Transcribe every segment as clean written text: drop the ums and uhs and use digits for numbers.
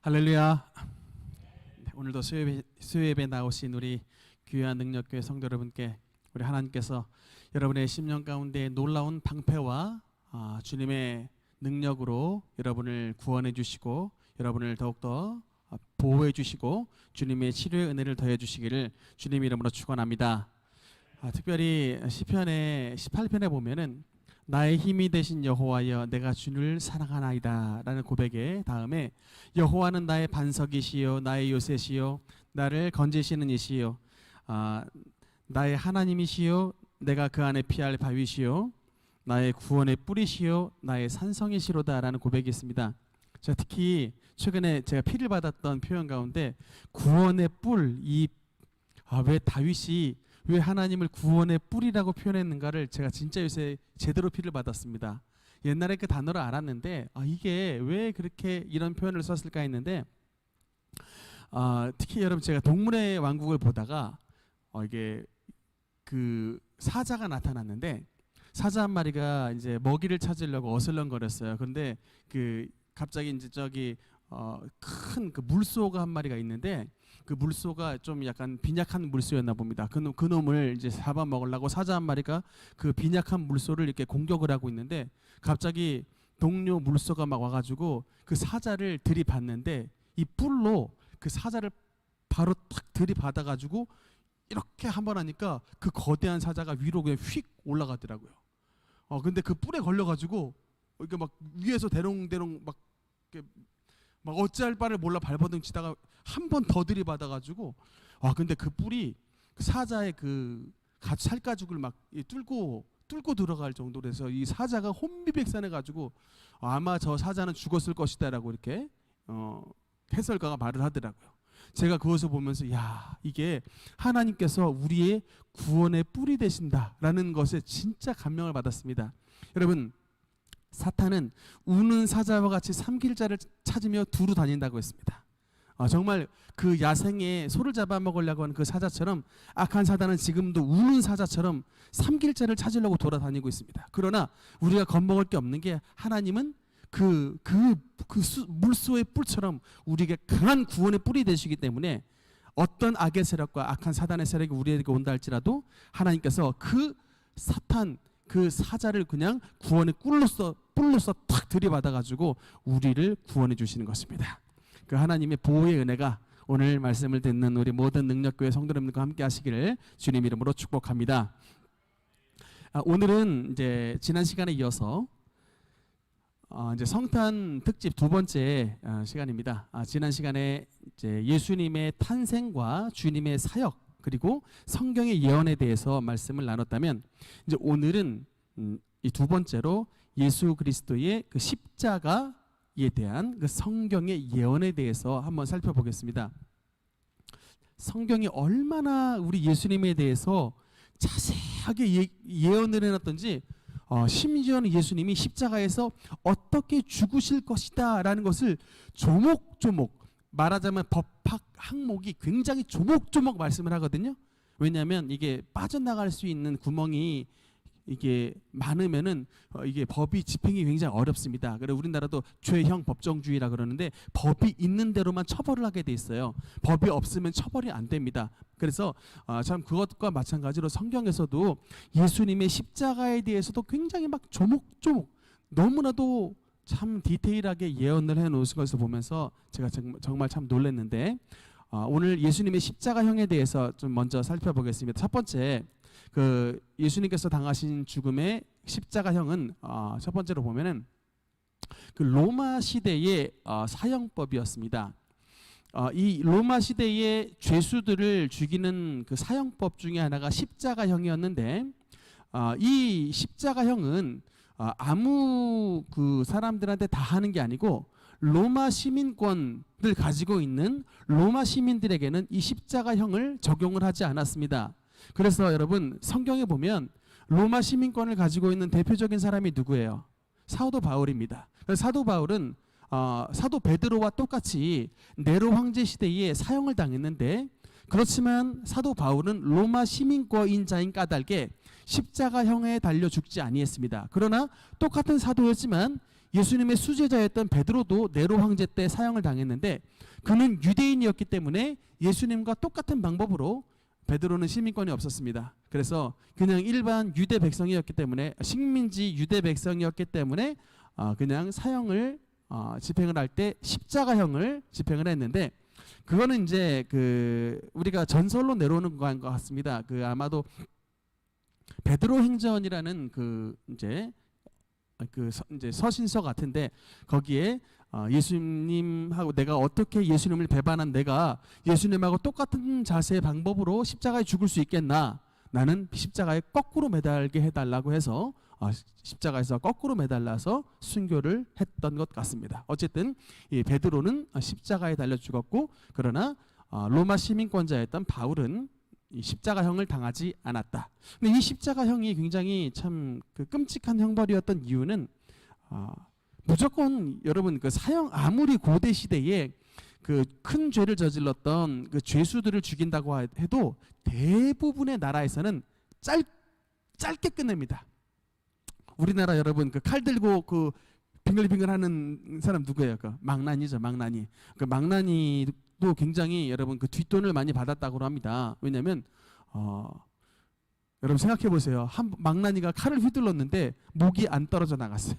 할렐루야. 오늘도 수요예배 나오신 우리 귀한 능력교회 성도 여러분께 우리 하나님께서 여러분의 심령 가운데 놀라운 방패와 주님의 능력으로 여러분을 구원해 주시고 여러분을 더욱더 보호해 주시고 주님의 치료의 은혜를 더해 주시기를 주님 이름으로 축원합니다. 특별히 시편의 18편에 보면은 나의 힘이 되신 여호와여 내가 주를 사랑하나이다 라는 고백의 다음에 여호와는 나의 반석이시요 나의 요새시요 나를 건지시는 이시요 나의 하나님이시요 내가 그 안에 피할 바위시요 나의 구원의 뿌리시요 나의 산성이시로다 라는 고백이 있습니다. 제가 특히 최근에 제가 피를 받았던 표현 가운데 구원의 뿔, 왜 다윗이 왜 하나님을 구원의 뿔이라고 표현했는가를 제가 진짜 요새 제대로 피를 받았습니다. 옛날에 그 단어를 알았는데 이게 왜 그렇게 이런 표현을 썼을까 했는데 특히 여러분 제가 동물의 왕국을 보다가 이게 그 사자가 나타났는데 사자 한 마리가 이제 먹이를 찾으려고 어슬렁거렸어요. 그런데 갑자기 이제 저기 큰 그 물소가 한 마리가 있는데 그 물소가 좀 약간 빈약한 물소였나 봅니다. 그 놈을 이제 잡아 먹으려고 사자 한 마리가 그 빈약한 물소를 이렇게 공격을 하고 있는데 갑자기 동료 물소가 막 와가지고 그 사자를 들이받는데 이 뿔로 그 사자를 바로 탁 들이받아가지고 이렇게 한번 하니까 그 거대한 사자가 위로 그냥 휙 올라가더라고요. 근데 그 뿔에 걸려가지고 이렇게 막 위에서 대롱대롱 막 어찌할 바를 몰라 발버둥 치다가 한 번 더 들이받아가지고 근데 그 뿔이 그 사자의 그 살가죽을 막 뚫고 들어갈 정도로 해서 이 사자가 혼비백산해가지고 아마 저 사자는 죽었을 것이다라고 이렇게 해설가가 말을 하더라고요. 제가 그것을 보면서 이게 하나님께서 우리의 구원의 뿔이 되신다라는 것에 진짜 감명을 받았습니다. 여러분 사탄은 우는 사자와 같이 삼킬 자를 찾으며 두루 다닌다고 했습니다. 정말 그 야생에 소를 잡아먹으려고 하는 그 사자처럼 악한 사단은 지금도 우는 사자처럼 삼킬 자를 찾으려고 돌아다니고 있습니다. 그러나 우리가 겁먹을 게 없는 게 하나님은 물소의 뿔처럼 우리에게 강한 구원의 뿔이 되시기 때문에 어떤 악의 세력과 악한 사단의 세력이 우리에게 온다 할지라도 하나님께서 그 사탄 그 사자를 그냥 구원의 뿔로서 탁 들이받아가지고 우리를 구원해 주시는 것입니다. 그 하나님의 보호의 은혜가 오늘 말씀을 듣는 우리 모든 능력교회 성도 여러분들과 함께 하시기를 주님 이름으로 축복합니다. 오늘은 이제 지난 시간에 이어서 이제 성탄 특집 두 번째 시간입니다. 지난 시간에 이제 예수님의 탄생과 주님의 사역 그리고 성경의 예언에 대해서 말씀을 나눴다면 이제 오늘은 이 두 번째로 예수 그리스도의 그 십자가에 대한 그 성경의 예언에 대해서 한번 살펴보겠습니다. 성경이 얼마나 우리 예수님에 대해서 자세하게 예언을 해놨던지 심지어는 예수님이 십자가에서 어떻게 죽으실 것이다 라는 것을 조목조목 말하자면 법학 항목이 굉장히 조목조목 말씀을 하거든요. 왜냐하면 이게 빠져나갈 수 있는 구멍이 이게 많으면은 이게 법이 집행이 굉장히 어렵습니다. 그래서 우리나라도 죄형 법정주의라 그러는데 법이 있는 대로만 처벌을 하게 돼 있어요. 법이 없으면 처벌이 안 됩니다. 그래서 참 그것과 마찬가지로 성경에서도 예수님의 십자가에 대해서도 굉장히 막 조목조목 너무나도 참 디테일하게 예언을 해놓은 것을 보면서 제가 정말 참 놀랐는데 오늘 예수님의 십자가형에 대해서 좀 먼저 살펴보겠습니다. 첫 번째 그 예수님께서 당하신 죽음의 십자가형은 첫 번째로 보면은 그 로마 시대의 사형법이었습니다. 이 로마 시대의 죄수들을 죽이는 그 사형법 중에 하나가 십자가형이었는데 이 십자가형은 아무 그 사람들한테 다 하는 게 아니고 로마 시민권을 가지고 있는 로마 시민들에게는 이 십자가형을 적용을 하지 않았습니다. 그래서 여러분 성경에 보면 로마 시민권을 가지고 있는 대표적인 사람이 누구예요? 사도 바울입니다. 사도 바울은 사도 베드로와 똑같이 네로 황제 시대에 사형을 당했는데 그렇지만 사도 바울은 로마 시민권인 자인 까닭에 십자가형에 달려 죽지 아니했습니다. 그러나 똑같은 사도였지만 예수님의 수제자였던 베드로도 네로 황제 때 사형을 당했는데 그는 유대인이었기 때문에 예수님과 똑같은 방법으로 베드로는 시민권이 없었습니다. 그래서 그냥 일반 유대 백성이었기 때문에 식민지 유대 백성이었기 때문에 그냥 사형을 집행을 할 때 십자가형을 집행을 했는데 그거는 이제 그 우리가 전설로 내려오는 것 같습니다. 그 아마도 베드로 행전이라는 그 이제 서신서 같은데 거기에 예수님하고 내가 어떻게 예수님을 배반한 내가 예수님하고 똑같은 자세의 방법으로 십자가에 죽을 수 있겠나? 나는 십자가에 거꾸로 매달게 해달라고 해서 십자가에서 거꾸로 매달라서 순교를 했던 것 같습니다. 어쨌든 이 베드로는 십자가에 달려 죽었고 그러나 로마 시민권자였던 바울은 이 십자가형을 당하지 않았다. 근데 이 십자가형이 굉장히 참 그 끔찍한 형벌이었던 이유는 무조건 여러분 그 사형 아무리 고대 시대에 그 큰 죄를 저질렀던 그 죄수들을 죽인다고 해도 대부분의 나라에서는 짧게 끝냅니다. 우리나라 여러분 그 칼 들고 그 빙글빙글 하는 사람 누구예요? 그 망나니죠, 망나니. 그 망나니도 굉장히 여러분 그 뒷돈을 많이 받았다고 합니다. 왜냐하면 여러분 생각해 보세요. 한 망나니가 칼을 휘둘렀는데 목이 안 떨어져 나갔어요.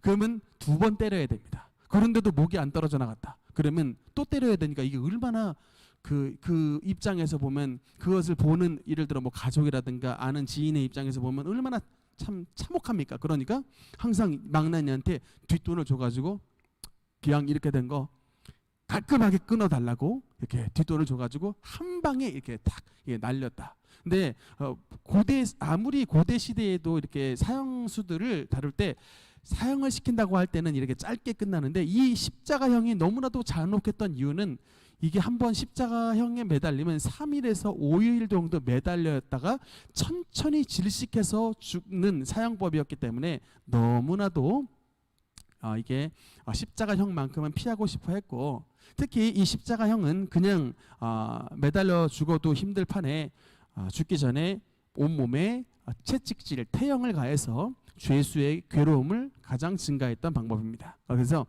그러면 2번 때려야 됩니다. 그런데도 목이 안 떨어져 나갔다. 그러면 또 때려야 되니까 이게 얼마나 그 입장에서 보면 그것을 보는 예를 들어 뭐 가족이라든가 아는 지인의 입장에서 보면 얼마나 참 참혹합니까? 그러니까 항상 망나니한테 뒷돈을 줘가지고 기왕 이렇게 된 거 깔끔하게 끊어달라고 이렇게 뒷돈을 줘가지고 한 방에 이렇게 탁 날렸다. 근데 아무리 고대 시대에도 이렇게 사형수들을 다룰 때 사형을 시킨다고 할 때는 이렇게 짧게 끝나는데 이 십자가형이 너무나도 잔혹했던 이유는 이게 한번 십자가형에 매달리면 3일에서 5일 정도 매달렸다가 천천히 질식해서 죽는 사형법이었기 때문에 너무나도 이게 십자가형만큼은 피하고 싶어 했고 특히 이 십자가형은 그냥 매달려 죽어도 힘들 판에 죽기 전에 온몸에 채찍질, 태형을 가해서 죄수의 괴로움을 가장 증가했던 방법입니다. 그래서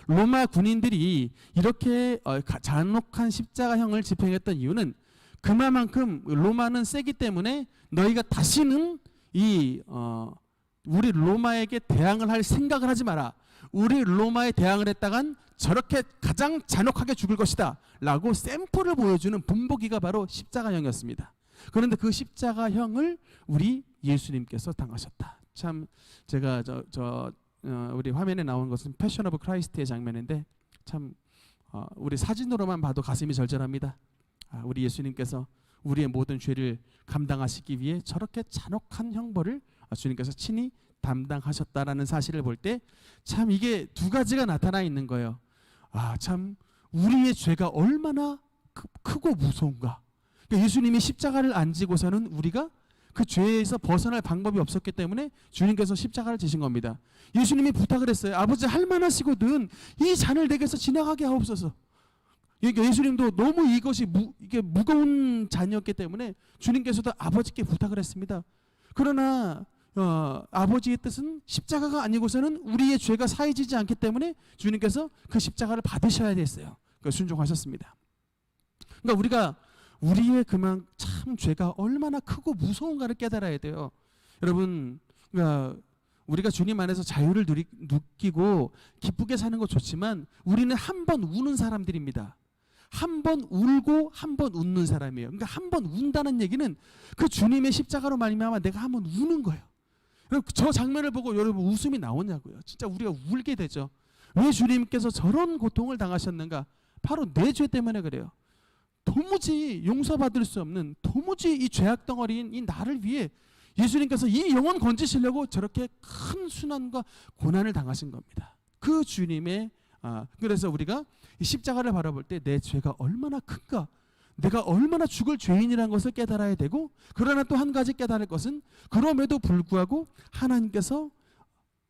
로마 군인들이 이렇게 잔혹한 십자가형을 집행했던 이유는 그만큼 로마는 세기 때문에 너희가 다시는 우리 로마에게 대항을 할 생각을 하지 마라. 우리 로마에 대항을 했다간 저렇게 가장 잔혹하게 죽을 것이다 라고 샘플을 보여주는 본보기가 바로 십자가형이었습니다. 그런데 그 십자가형을 우리 예수님께서 당하셨다. 참 제가 우리 화면에 나온 것은 패션 오브 크라이스트의 장면인데 참 우리 사진으로만 봐도 가슴이 절절합니다. 우리 예수님께서 우리의 모든 죄를 감당하시기 위해 저렇게 잔혹한 형벌을 주님께서 친히 담당하셨다라는 사실을 볼 때 참 이게 두 가지가 나타나 있는 거예요. 참 우리의 죄가 얼마나 크고 무서운가. 그러니까 예수님이 십자가를 안 지고서는 우리가 그 죄에서 벗어날 방법이 없었기 때문에 주님께서 십자가를 지신 겁니다. 예수님이 부탁을 했어요. 아버지 할만하시거든 이 잔을 내게서 지나가게 하옵소서. 그러니까 예수님도 너무 이게 무거운 잔이었기 때문에 주님께서도 아버지께 부탁을 했습니다. 그러나 아버지의 뜻은 십자가가 아니고서는 우리의 죄가 사해지지 않기 때문에 주님께서 그 십자가를 받으셔야 됐어요. 순종하셨습니다. 그러니까 우리가 우리의 참 죄가 얼마나 크고 무서운가를 깨달아야 돼요. 여러분, 그러니까 우리가 주님 안에서 자유를 느끼고 기쁘게 사는 거 좋지만 우리는 한 번 우는 사람들입니다. 한 번 울고 한 번 웃는 사람이에요. 그러니까 한 번 운다는 얘기는 그 주님의 십자가로 말미암아 내가 한 번 우는 거예요. 저 장면을 보고 여러분 웃음이 나오냐고요. 진짜 우리가 울게 되죠. 왜 주님께서 저런 고통을 당하셨는가? 바로 내 죄 때문에 그래요. 도무지 용서받을 수 없는 도무지 이 죄악 덩어리인 이 나를 위해 예수님께서 이 영혼 건지시려고 저렇게 큰 순환과 고난을 당하신 겁니다. 그 주님의 그래서 우리가 이 십자가를 바라볼 때 내 죄가 얼마나 큰가, 내가 얼마나 죽을 죄인이라는 것을 깨달아야 되고, 그러나 또 한 가지 깨달을 것은 그럼에도 불구하고 하나님께서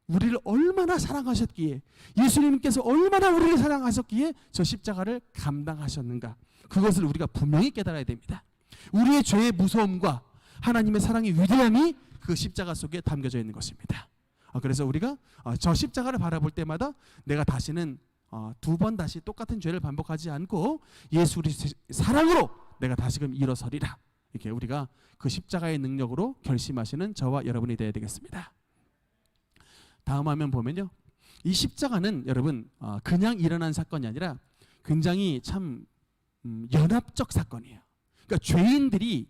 우리를 얼마나 사랑하셨기에, 예수님께서 얼마나 우리를 사랑하셨기에 저 십자가를 감당하셨는가, 그것을 우리가 분명히 깨달아야 됩니다. 우리의 죄의 무서움과 하나님의 사랑의 위대함이 그 십자가 속에 담겨져 있는 것입니다. 그래서 우리가 저 십자가를 바라볼 때마다 내가 다시는 두 번 다시 똑같은 죄를 반복하지 않고 예수 그리스도의 사랑으로 내가 다시금 일어서리라. 이렇게 우리가 그 십자가의 능력으로 결심하시는 저와 여러분이 되어야 되겠습니다. 다음 화면 보면요, 이 십자가는 여러분 그냥 일어난 사건이 아니라 굉장히 참 연합적 사건이에요. 그러니까 죄인들이,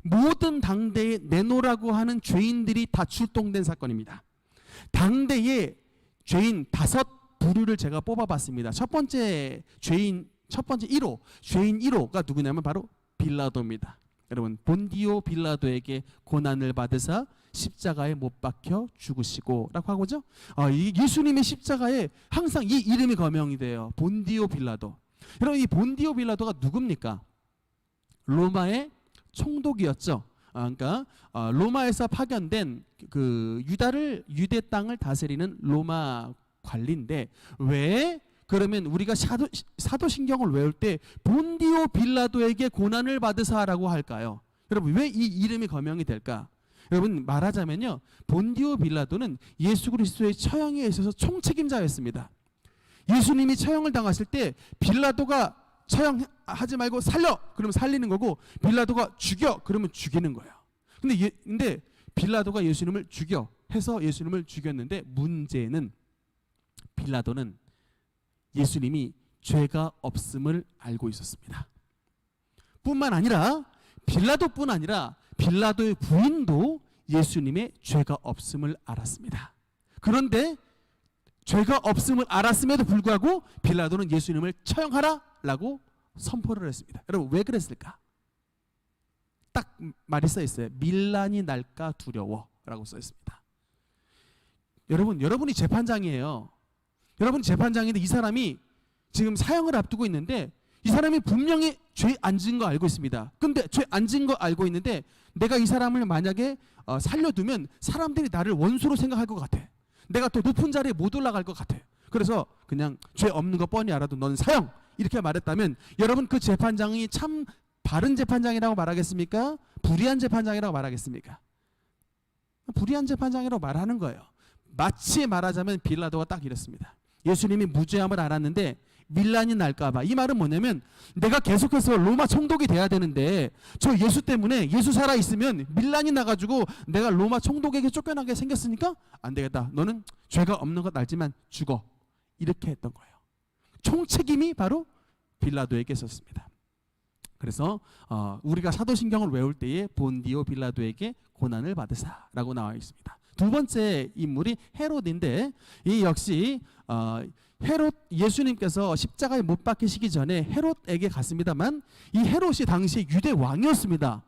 모든 당대에 내놓으라고 하는 죄인들이 다 출동된 사건입니다. 당대의 죄인 5부류를 제가 뽑아봤습니다. 첫 번째 1호, 죄인 1호가 누구냐면 바로 빌라도입니다. 여러분, 본디오 빌라도에게 고난을 받으사 십자가에 못 박혀 죽으시고 라고 하고죠. 이 예수님의 십자가에 항상 이 이름이 거명이 돼요. 본디오 빌라도. 여러분, 이 본디오 빌라도가 누굽니까? 로마의 총독이었죠. 그러니까 로마에서 파견된 그 유대 땅을 다스리는 로마 관리인데, 왜 그러면 우리가 사도신경을 외울 때 본디오 빌라도에게 고난을 받으사라고 할까요? 여러분, 왜 이 이름이 거명이 될까? 여러분, 말하자면요, 본디오 빌라도는 예수 그리스도의 처형에 있어서 총책임자였습니다. 예수님이 처형을 당하실 때 빌라도가 처형하지 말고 살려! 그러면 살리는 거고, 빌라도가 죽여! 그러면 죽이는 거예요. 근데 빌라도가 예수님을 죽여 해서 예수님을 죽였는데, 문제는 빌라도는 예수님이 죄가 없음을 알고 있었습니다. 뿐만 아니라 빌라도뿐 아니라 빌라도의 부인도 예수님의 죄가 없음을 알았습니다. 그런데 죄가 없음을 알았음에도 불구하고 빌라도는 예수님을 처형하라라고 선포를 했습니다. 여러분, 왜 그랬을까? 딱 말이 써 있어요. 밀란이 날까 두려워라고 써 있습니다. 여러분이 재판장이에요. 여러분이 재판장인데 이 사람이 지금 사형을 앞두고 있는데, 이 사람이 분명히 죄 안 지은 거 알고 있습니다. 근데 죄 안 지은 거 알고 있는데 내가 이 사람을 만약에 살려두면 사람들이 나를 원수로 생각할 것 같아. 내가 더 높은 자리에 못 올라갈 것 같아. 그래서 그냥 죄 없는 거 뻔히 알아도 넌 사형! 이렇게 말했다면, 여러분, 그 재판장이 참 바른 재판장이라고 말하겠습니까? 불의한 재판장이라고 말하겠습니까? 불의한 재판장이라고 말하는 거예요. 마치 말하자면 빌라도가 딱 이랬습니다. 예수님이 무죄함을 알았는데 밀란이 날까봐. 이 말은 뭐냐면, 내가 계속해서 로마 총독이 돼야 되는데 저 예수 때문에, 예수 살아있으면 밀란이 나가지고 내가 로마 총독에게 쫓겨나게 생겼으니까 안 되겠다. 너는 죄가 없는 것 알지만 죽어. 이렇게 했던 거예요. 총책임이 바로 빌라도에게 있었습니다. 그래서 우리가 사도신경을 외울 때에 본디오 빌라도에게 고난을 받으사라고 나와 있습니다. 두 번째 인물이 헤롯인데, 이 역시 헤롯, 예수님께서 십자가에 못 박히시기 전에 헤롯에게 갔습니다만, 이 헤롯이 당시 유대 왕이었습니다.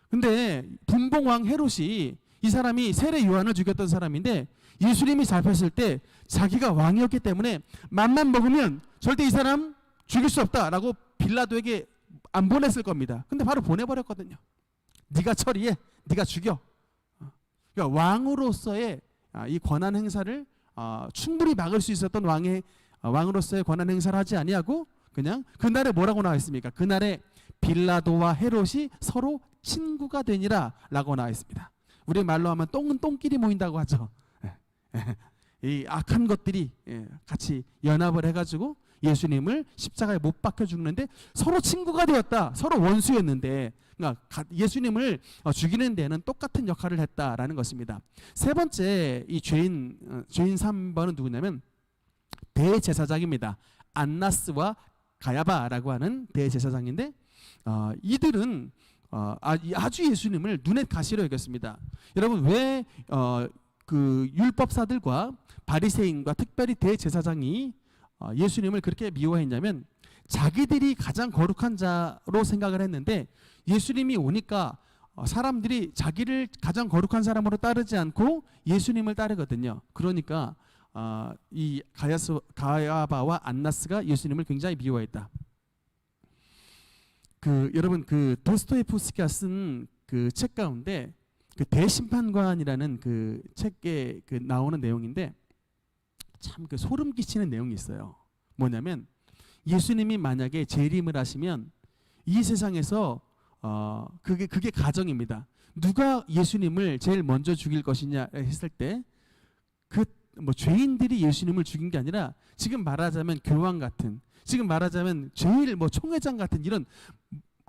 근데 분봉왕 헤롯이, 이 사람이 세례 요한을 죽였던 사람인데, 예수님이 잡혔을 때 자기가 왕이었기 때문에 맘만 먹으면 절대 이 사람 죽일 수 없다라고 빌라도에게 안 보냈을 겁니다. 근데 바로 보내버렸거든요. 네가 처리해, 네가 죽여. 그러니까 왕으로서의 이 권한 행사를 충분히 막을 수 있었던 왕으로서의 권한 행사를 하지 아니하고, 그냥 그날에 뭐라고 나와 있습니까? 그날에 빌라도와 헤롯이 서로 친구가 되니라 라고 나와 있습니다. 우리 말로 하면 똥은 똥끼리 모인다고 하죠. 이 악한 것들이 같이 연합을 해가지고 예수님을 십자가에 못 박혀 죽는데 서로 친구가 되었다. 서로 원수였는데, 그러니까 예수님을 죽이는 데는 똑같은 역할을 했다라는 것입니다. 세 번째, 이 죄인 3번은 누구냐면 대제사장입니다. 안나스와 가야바라고 하는 대제사장인데, 이들은 아주 예수님을 눈에 가시로 여겼습니다. 여러분, 왜 그 율법사들과 바리새인과 특별히 대제사장이 예수님을 그렇게 미워했냐면, 자기들이 가장 거룩한 자로 생각을 했는데, 예수님이 오니까 사람들이 자기를 가장 거룩한 사람으로 따르지 않고 예수님을 따르거든요. 그러니까 이 가야바와 안나스가 예수님을 굉장히 미워했다. 여러분, 도스토예프스키가 쓴 그 책 가운데 그 대심판관이라는 그 책에 나오는 내용인데, 참 소름 끼치는 내용이 있어요. 뭐냐면, 예수님이 만약에 재림을 하시면 이 세상에서 그게 가정입니다. 누가 예수님을 제일 먼저 죽일 것이냐 했을 때 그 뭐 죄인들이 예수님을 죽인 게 아니라 지금 말하자면 교황 같은, 지금 말하자면 제일 뭐 총회장 같은 이런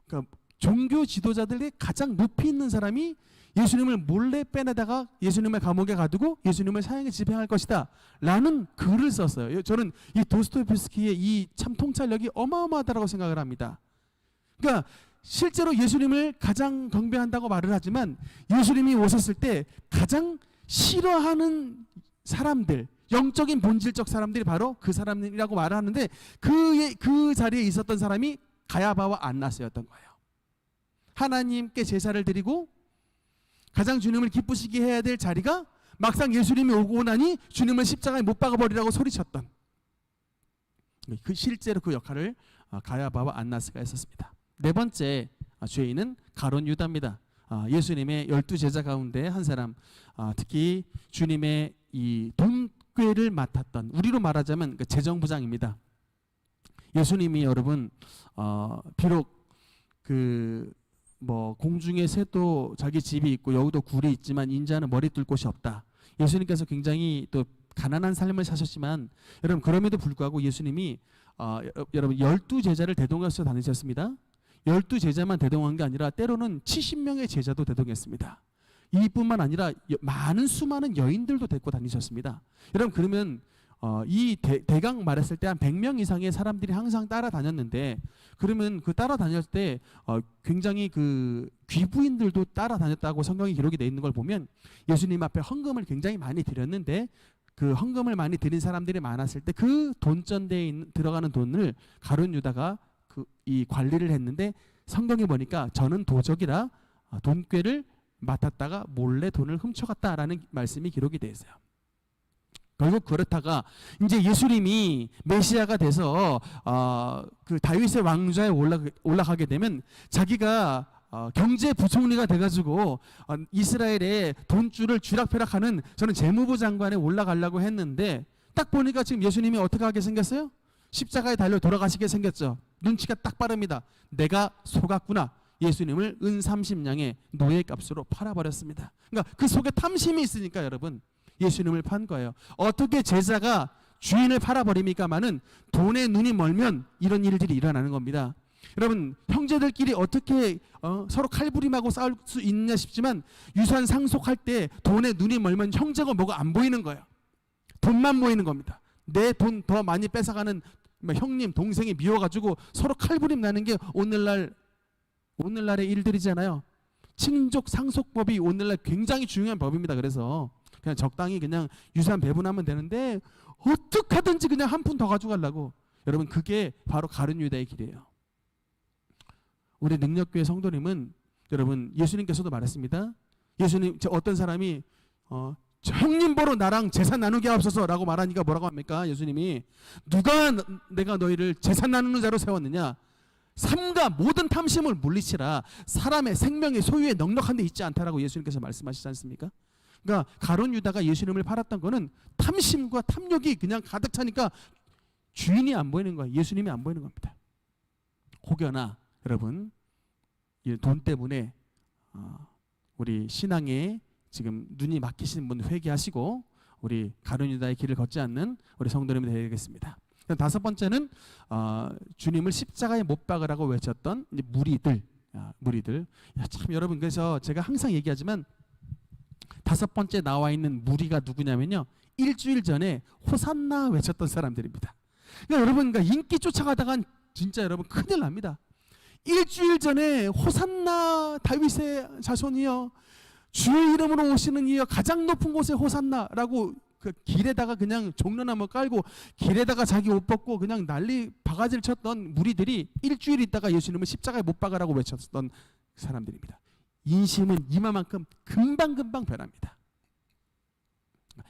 그러니까 종교 지도자들의 가장 높이 있는 사람이 예수님을 몰래 빼내다가 예수님을 감옥에 가두고 예수님을 사형에 집행할 것이다 라는 글을 썼어요. 저는 이 도스토옙스키의 이 참 통찰력이 어마어마하다고 생각을 합니다. 그러니까 실제로 예수님을 가장 경배한다고 말을 하지만 예수님이 오셨을 때 가장 싫어하는 사람들, 영적인 본질적 사람들이 바로 그 사람이라고 말을 하는데 그 자리에 있었던 사람이 가야바와 안나스였던 거예요. 하나님께 제사를 드리고 가장 주님을 기쁘시게 해야 될 자리가 막상 예수님이 오고 나니 주님을 십자가에 못 박아버리라고 소리쳤던, 그 실제로 그 역할을 가야바와 안나스가 했었습니다. 네 번째 죄인은 가룟 유다입니다. 예수님의 12제자 가운데 한 사람, 특히 주님의 이 돈꾀를 맡았던, 우리로 말하자면 그 재정부장입니다. 예수님이 여러분 비록 그 뭐 공중의 새도 자기 집이 있고 여우도 굴이 있지만 인자는 머리 둘 곳이 없다. 예수님께서 굉장히 또 가난한 삶을 사셨지만 여러분 그럼에도 불구하고 예수님이 여러분 12제자를 대동해서 다니셨습니다. 12제자만 대동한 게 아니라 때로는 70명의 제자도 대동했습니다. 이뿐만 아니라 많은 수많은 여인들도 데리고 다니셨습니다. 여러분 그러면 이 대강 말했을 때 한 100명 이상의 사람들이 항상 따라다녔는데, 그러면 그 따라다녔을 때 굉장히 그 귀부인들도 따라다녔다고 성경에 기록이 되어 있는 걸 보면 예수님 앞에 헌금을 굉장히 많이 드렸는데 그 헌금을 많이 드린 사람들이 많았을 때 그 돈전대에 들어가는 돈을 가룟 유다가 이 관리를 했는데, 성경에 보니까 저는 도적이라 돈꾀를 맡았다가 몰래 돈을 훔쳐갔다라는 말씀이 기록이 되어 있어요. 결국 그렇다가 이제 예수님이 메시아가 돼서 그 다윗의 왕좌에 올라가게 되면 자기가 경제 부총리가 돼가지고 이스라엘의 돈줄을 쥐락펴락하는, 저는 재무부 장관에 올라가려고 했는데 딱 보니까 지금 예수님이 어떻게 하게 생겼어요? 십자가에 달려 돌아가시게 생겼죠. 눈치가 딱 빠릅니다. 내가 속았구나. 예수님을 은 30냥의 노예값으로 팔아버렸습니다. 그러니까 그 속에 탐심이 있으니까 여러분 예수님을 판 거예요. 어떻게 제자가 주인을 팔아버립니까마는 돈에 눈이 멀면 이런 일들이 일어나는 겁니다. 여러분 형제들끼리 어떻게 서로 칼부림하고 싸울 수 있냐 싶지만 유산 상속할 때 돈에 눈이 멀면 형제가 뭐가 안 보이는 거예요. 돈만 보이는 겁니다. 내 돈 더 많이 뺏어가는 형님 동생이 미워가지고 서로 칼부림 나는 게 오늘날의 일들이잖아요. 친족 상속법이 오늘날 굉장히 중요한 법입니다. 그래서 그냥 적당히 그냥 유산 배분하면 되는데 어떻게 하든지 그냥 한 푼 더 가져가려고. 여러분 그게 바로 가룟 유다의 길이에요. 우리 능력교회 성도님은 여러분 예수님께서도 말했습니다. 예수님 어떤 사람이 형님 보러 나랑 재산 나누게 하옵소서라고 말하니까 뭐라고 합니까? 예수님이 누가 내가 너희를 재산 나누는 자로 세웠느냐? 삼가 모든 탐심을 물리치라. 사람의 생명의 소유에 넉넉한 데 있지 않다라고 예수님께서 말씀하시지 않습니까? 그러니까 가룟 유다가 예수님을 팔았던 거는 탐심과 탐욕이 그냥 가득 차니까 주인이 안 보이는 거예요. 예수님이 안 보이는 겁니다. 혹여나 여러분 이 돈 때문에 우리 신앙에 지금 눈이 막히시는 분 회개하시고 우리 가룟 유다의 길을 걷지 않는 우리 성도님이 되겠습니다. 다섯 번째는 주님을 십자가에 못 박으라고 외쳤던 이제 무리들. 참 여러분 그래서 제가 항상 얘기하지만 다섯 번째 나와 있는 무리가 누구냐면요, 일주일 전에 호산나 외쳤던 사람들입니다. 그러니까 여러분 그러니까 인기 쫓아가다가 진짜 여러분 큰일 납니다. 일주일 전에 호산나 다윗의 자손이여 주의 이름으로 오시는 이여 가장 높은 곳에 호산나라고 그 길에다가 그냥 종려나무 깔고 길에다가 자기 옷 벗고 그냥 난리 바가지를 쳤던 무리들이 일주일 있다가 예수님을 십자가에 못 박으라고 외쳤던 사람들입니다. 인심은 이마만큼 금방금방 변합니다.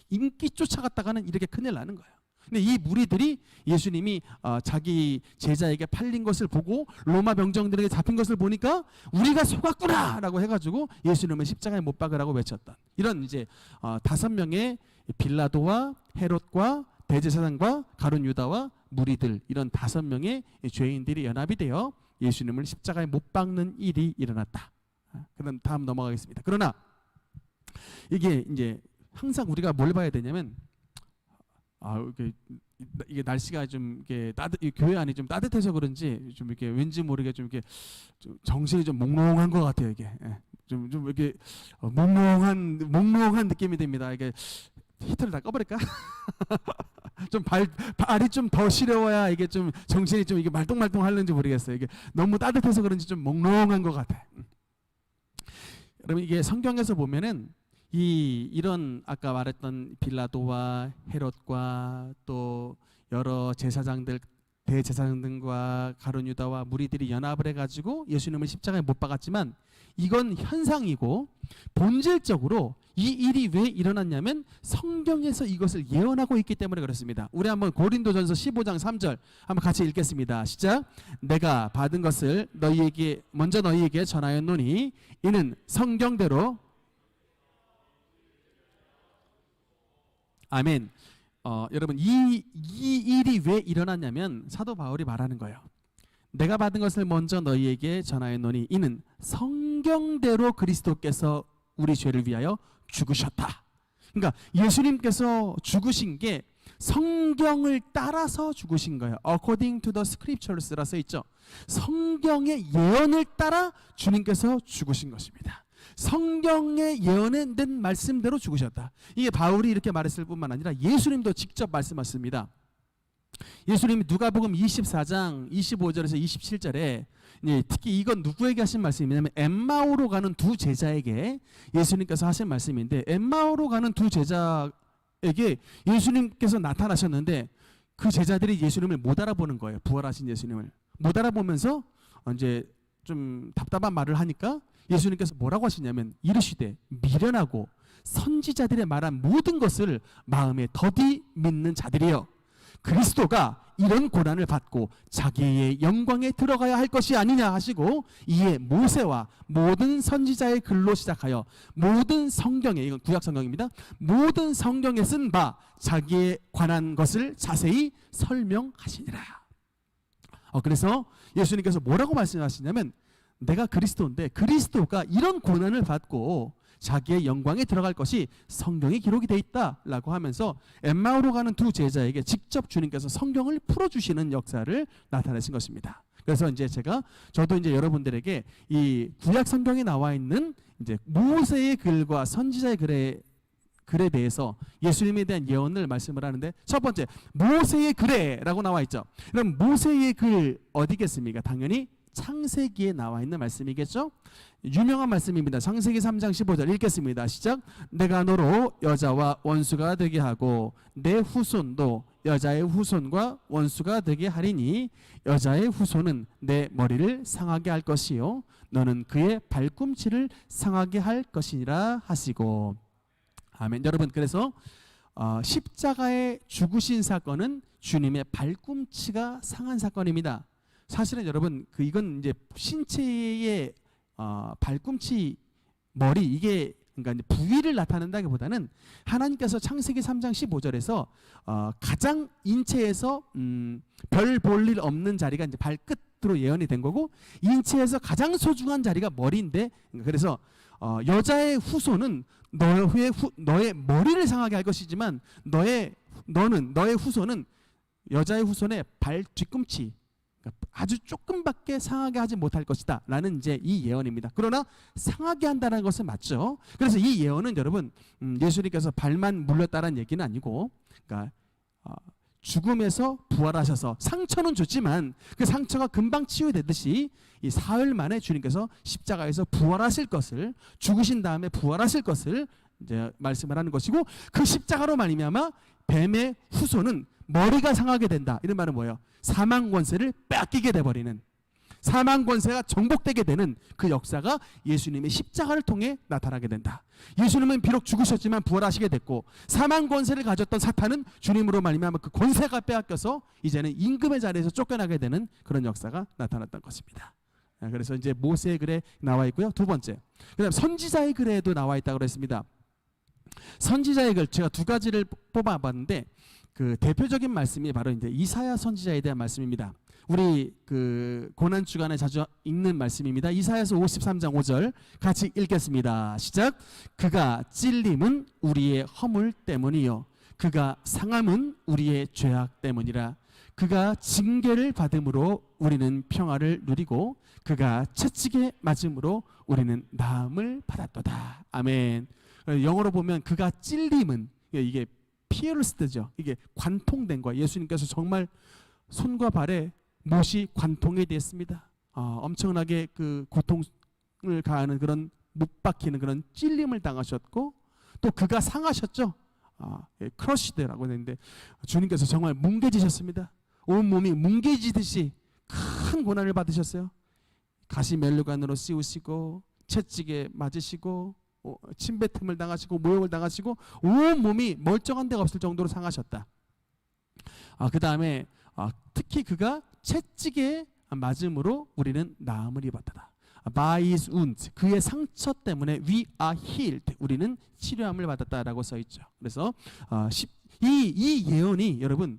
인기 쫓아갔다가는 이렇게 큰일 나는 거예요. 근데 이 무리들이 예수님이 자기 제자에게 팔린 것을 보고 로마 병정들에게 잡힌 것을 보니까 우리가 속았구나 라고 해가지고 예수님을 십자가에 못 박으라고 외쳤던 이런 이제 5명의 빌라도와 헤롯과 대제사장과 가룟 유다와 무리들, 이런 5명의 죄인들이 연합이 되어 예수님을 십자가에 못 박는 일이 일어났다. 그럼 다음 넘어가겠습니다. 그러나 이게 이제 항상 우리가 뭘 봐야 되냐면 이게 날씨가 좀 이게 교회 안이 좀 따뜻해서 그런지 좀 이렇게 왠지 모르게 좀 이렇게 좀 정신이 좀 몽롱한 것 같아요. 이게 좀 이렇게 몽롱한 느낌이 듭니다. 이게 히터를 다 꺼버릴까? 좀 발이 좀 더 시려워야 이게 좀 정신이 좀 이게 말똥말똥 하는지 모르겠어요. 이게 너무 따뜻해서 그런지 좀 몽롱한 것 같아. 여러분 이게 성경에서 보면은 이런 아까 말했던 빌라도와 헤롯과 또 여러 제사장들 대제사장들과 가룟 유다와 무리들이 연합을 해가지고 예수님을 십자가에 못 박았지만 이건 현상이고 본질적으로 이 일이 왜 일어났냐면 성경에서 이것을 예언하고 있기 때문에 그렇습니다. 우리 한번 고린도전서 15장 3절 한번 같이 읽겠습니다. 시작. 내가 받은 것을 먼저 너희에게 전하였노니 이는 성경대로 아멘. 여러분 이 일이 왜 일어났냐면 사도 바울이 말하는 거예요. 내가 받은 것을 먼저 너희에게 전하였노니 이는 성경대로 그리스도께서 우리 죄를 위하여 죽으셨다. 그러니까 예수님께서 죽으신 게 성경을 따라서 죽으신 거예요. According to the scriptures라 써 있죠. 성경의 예언을 따라 주님께서 죽으신 것입니다. 성경의 예언된 말씀대로 죽으셨다. 이게 바울이 이렇게 말했을 뿐만 아니라 예수님도 직접 말씀하셨습니다. 예수님이 누가복음 24장 25절에서 27절에 특히 이건 누구에게 하신 말씀이냐면 엠마오로 가는 두 제자에게 예수님께서 하신 말씀인데 엠마오로 가는 두 제자에게 예수님께서 나타나셨는데 그 제자들이 예수님을 못 알아보는 거예요. 부활하신 예수님을 못 알아보면서 이제 좀 답답한 말을 하니까 예수님께서 뭐라고 하시냐면 이르시되 미련하고 선지자들의 말한 모든 것을 마음에 더디 믿는 자들이여 그리스도가 이런 고난을 받고 자기의 영광에 들어가야 할 것이 아니냐 하시고 이에 모세와 모든 선지자의 글로 시작하여 모든 성경에 이건 구약 성경입니다. 모든 성경에 쓴 바 자기에 관한 것을 자세히 설명하시니라. 그래서 예수님께서 뭐라고 말씀하시냐면 내가 그리스도인데 그리스도가 이런 고난을 받고 자기의 영광에 들어갈 것이 성경에 기록이 돼 있다라고 하면서 엠마오로 가는 두 제자에게 직접 주님께서 성경을 풀어주시는 역사를 나타내신 것입니다. 그래서 이제 저도 이제 여러분들에게 이 구약 성경에 나와 있는 이제 모세의 글과 선지자의 글에 대해서 예수님에 대한 예언을 말씀을 하는데 첫 번째 모세의 글에라고 나와 있죠. 그럼 모세의 글 어디겠습니까? 당연히 창세기에 나와 있는 말씀이겠죠. 유명한 말씀입니다. 창세기 3장 15절 읽겠습니다. 시작. 내가 너로 여자와 원수가 되게 하고 내 후손도 여자의 후손과 원수가 되게 하리니 여자의 후손은 내 머리를 상하게 할 것이요 너는 그의 발꿈치를 상하게 할 것이니라 하시고 아멘. 여러분 그래서 십자가에 죽으신 사건은 주님의 발꿈치가 상한 사건입니다. 사실은 여러분 이건 이제 신체의 발꿈치 머리 이게 그러니까 이제 부위를 나타낸다기보다는 하나님께서 창세기 3장 15절에서 가장 인체에서 별 볼 일 없는 자리가 이제 발끝으로 예언이 된 거고 인체에서 가장 소중한 자리가 머리인데 그래서 여자의 후손은 너의 머리를 상하게 할 것이지만 너의 후손은 여자의 후손의 발 뒤꿈치 아주 조금밖에 상하게 하지 못할 것이다 라는 이제 이 예언입니다. 그러나 상하게 한다는 것은 맞죠. 그래서 이 예언은 여러분 예수님께서 발만 물렸다는 얘기는 아니고 그러니까 죽음에서 부활하셔서 상처는 줬지만 그 상처가 금방 치유되듯이 이 사흘 만에 주님께서 십자가에서 부활하실 것을 죽으신 다음에 부활하실 것을 이제 말씀을 하는 것이고 그 십자가로 말미암아 뱀의 후손은 머리가 상하게 된다. 이런 말은 뭐예요? 사망 권세를 뺏기게 돼버리는 사망 권세가 정복되게 되는 그 역사가 예수님의 십자가를 통해 나타나게 된다. 예수님은 비록 죽으셨지만 부활하시게 됐고 사망 권세를 가졌던 사탄은 주님으로 말미암아 그 권세가 빼앗겨서 이제는 임금의 자리에서 쫓겨나게 되는 그런 역사가 나타났던 것입니다. 그래서 이제 모세의 글에 나와 있고요. 두 번째, 그다음 선지자의 글에도 나와 있다고 그랬습니다. 선지자의 글 제가 두 가지를 뽑아봤는데 그 대표적인 말씀이 바로 이제 이사야 선지자에 대한 말씀입니다. 우리 그 고난 주간에 자주 읽는 말씀입니다. 이사야서 53장 5절 같이 읽겠습니다. 시작. 그가 찔림은 우리의 허물 때문이요 그가 상함은 우리의 죄악 때문이라. 그가 징계를 받음으로 우리는 평화를 누리고 그가 채찍에 맞음으로 우리는 나음을 받았도다. 아멘. 영어로 보면 그가 찔림은 이게 피어스드죠. 이게 관통된 거예요. 예수님께서 정말 손과 발에 못이 관통이 됐습니다. 엄청나게 그 고통을 가하는 그런 못 박히는 그런 찔림을 당하셨고 또 그가 상하셨죠. 크러쉬드라고 했는데 주님께서 정말 뭉개지셨습니다. 온 몸이 뭉개지듯이 큰 고난을 받으셨어요. 가시 멜루간으로 씌우시고 채찍에 맞으시고 침뱉음을 당하시고 모욕을 당하시고 온 몸이 멀쩡한 데가 없을 정도로 상하셨다. 그 다음에 특히 그가 채찍에 맞음으로 우리는 나음을 입었다. By his wounds, 그의 상처 때문에 we are healed, 우리는 치료함을 받았다라고 써 있죠. 그래서 이 예언이 여러분